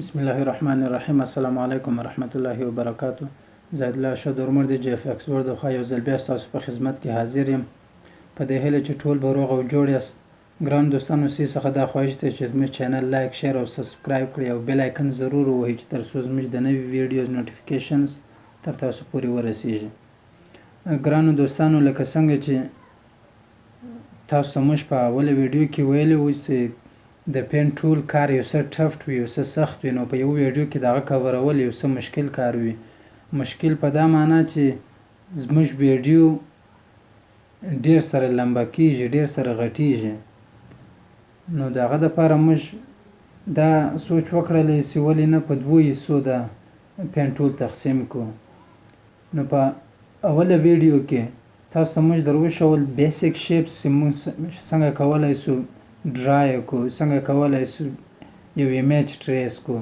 بسم الله الرحمن الرحیم. السلام علیکم ورحمت الله وبرکاته. زید الله شو درمر دی جی اف ایکس ورد خو یو ځل بیا تاسو په خدمت کې حاضر یم. په دې هیله چې ټول به روغ او جوړ یاست. ګران دوستانو سی څخه دا خواهش ته چې زموږ چینل لایک شیر او سبسکرایب کړئ او بیل آیکن ضرور ووهئ چې تر څو زموږ د نوي ویډیوز نوټیفیکیشنز تر تاسو پورې ورسیږي. ګرانو دوستانو لکه څنګه چې تاسو موږ په اوله ویډیو کې ویلي وو چې د پین ټول کار یو څه ټفټ وي، یو څه سخت وي، نو په یو ویډیو کې دغه کورول یو څه مشکل کار وي. مشکل په دا معنا چې زموږ ویډیو ډیر سره لمبه کیږي، ډیر سره غټیږي. نو دغه دپاره موږ دا سوچ وکړلی چې ولې نه په دوو حصو د پین ټول تقسیم کړو. نو په اوله ویډیو کې تاسو ته موږ در وښول بیسیک شیپس چې موږ څنګه کولی شو ډرای کو، څنګه کولی شو یو ایمیج ټریس کو.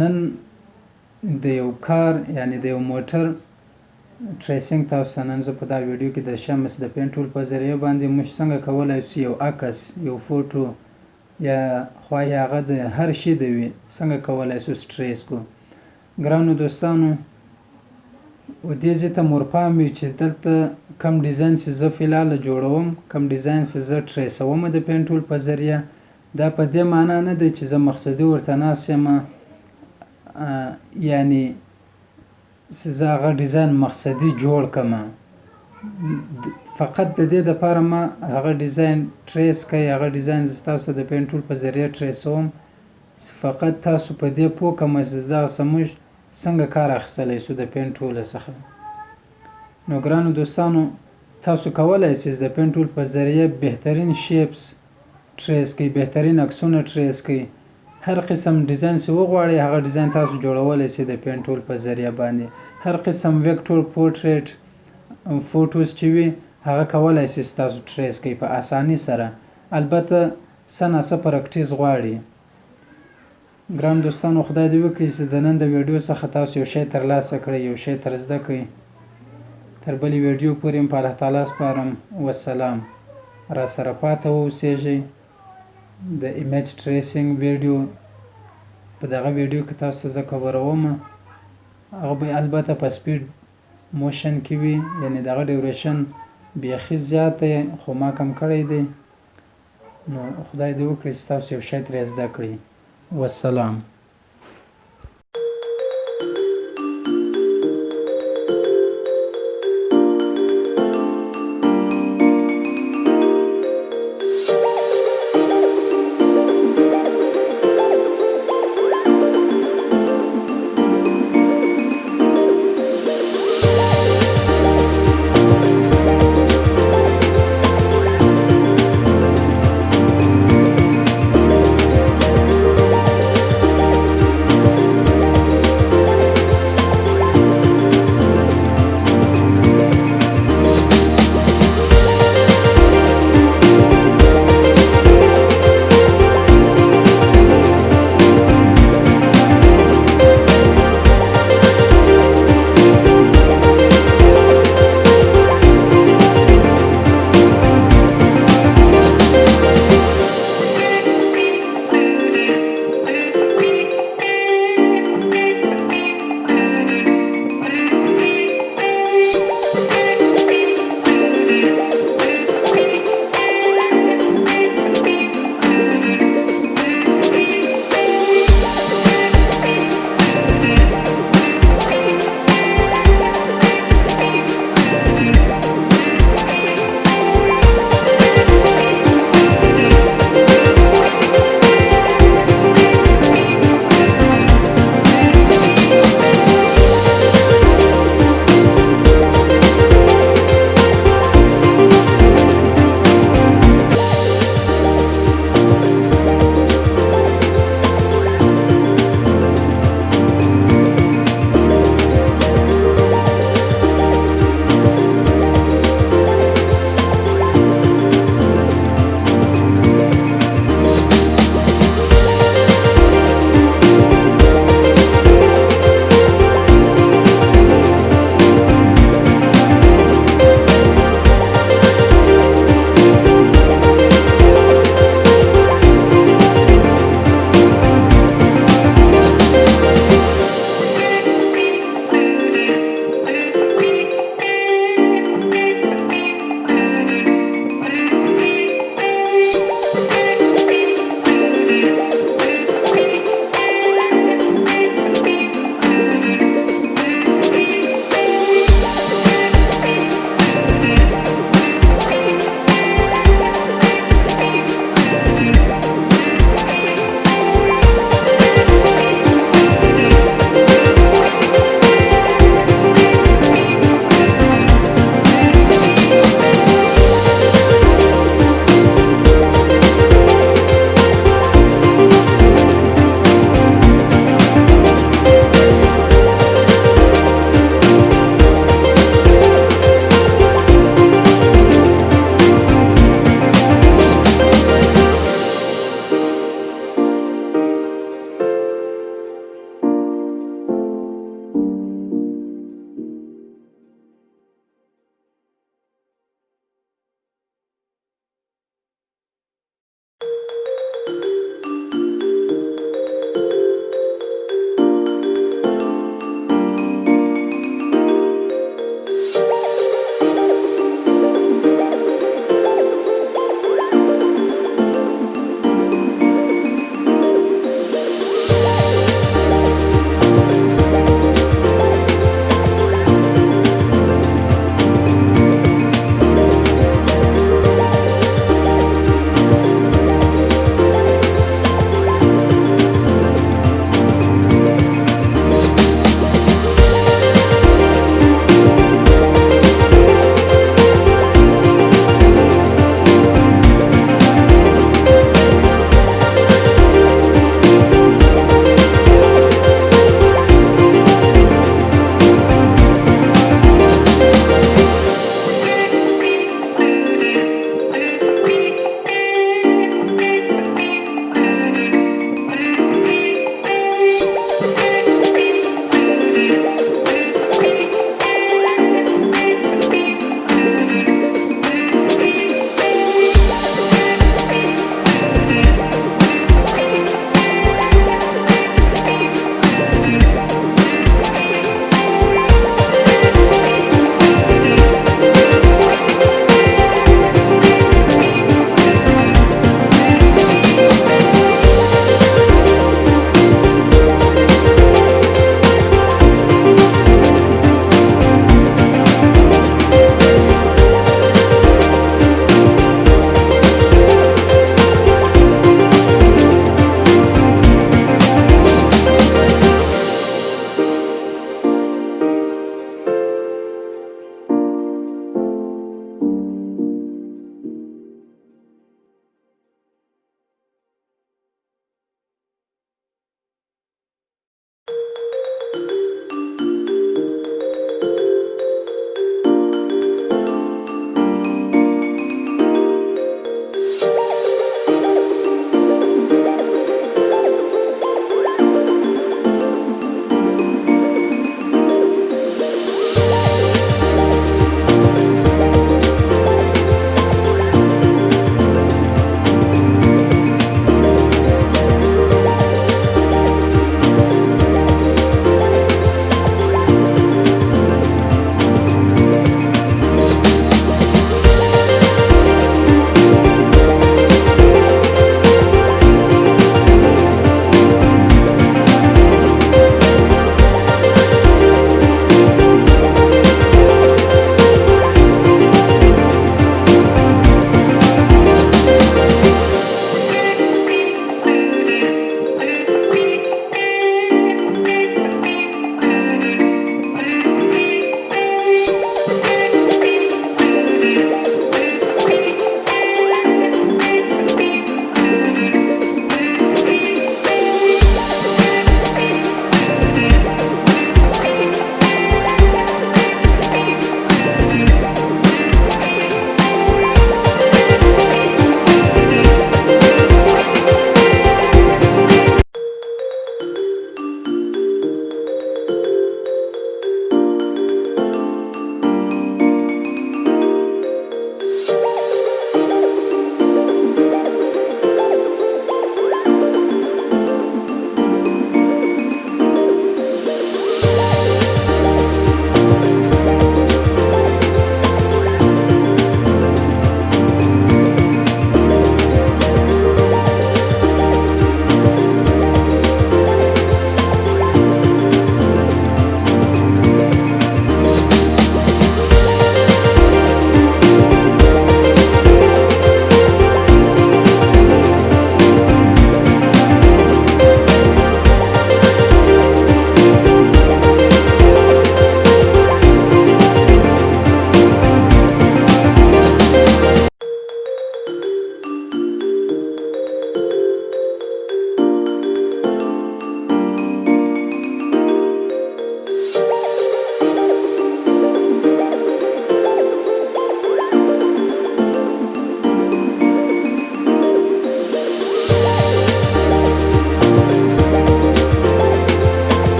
نن د یو کار یعنی د یو موټر ټریسینګ تاسو ته نن زه په دا ویډیو کې د شمس د پین ټول په ذریعه باندې موږ څنګه کولی شو یو عکس، یو فوټو یا خواهی هغه د هر شي د وي څنګه کولی شو ټریس کو. ګرانو دوستانو دې ځای ته مور پام وي چې دلته کم ډیزاین چې زه فلحال جوړوم، کم ډیزاین چې زه ټریسوم د پین ټول په ذریعه، دا په دې معنا نه دی چې زه مقصدي ورته ناست یم یعنی چې زه هغه ډیزاین مقصدي جوړ کړم. فقط د دې دپاره ما هغه ډیزاین ټریس کوي، هغه ډیزاین زه ستاسو د پین ټول په ذریعه ټریسوم. فقط تاسو په دې پوه کړم چې دغسې موږ څنګه کار اخیستلی شو د پین ټوله څخه. نو ګرانو دوستانو تاسو کولی شئ د پین ټول په ذریعه بهترین شیپس ټریس کړئ، بهترین عکسونه ټریس کړئ. هر قسم ډیزاین چې وغواړئ هغه ډیزاین تاسو جوړولی شئ د پین ټول په ذریعه باندې. هر قسم ویکټور پورټریټ فوټوز چې وي هغه کولی شئ تاسو ټریس کړئ په اساني سره. البته څه ناڅه پرکټیس غواړي. ګران دوستانو خدای دې وکړي چې د نن د ویډیو څخه تاسو یو شی ترلاسه کړئ، یو شی تر زده کړئ. تر بلې ویډیو پورې په الله تعالی سپارم. والسلام. را سره پاته واوسیږئ. د ایمیج ټریسینګ ویډیو په دغه ویډیو کې تاسو ته زه کوروم، هغه به البته په سپیډ موشن کې وي، یعنی دغه ډیوریشن بیخي زیات دی خو ما کم کړی دی. نو خدای دې وکړي چې تاسو یو شی ترې زده کړئ. والسلام.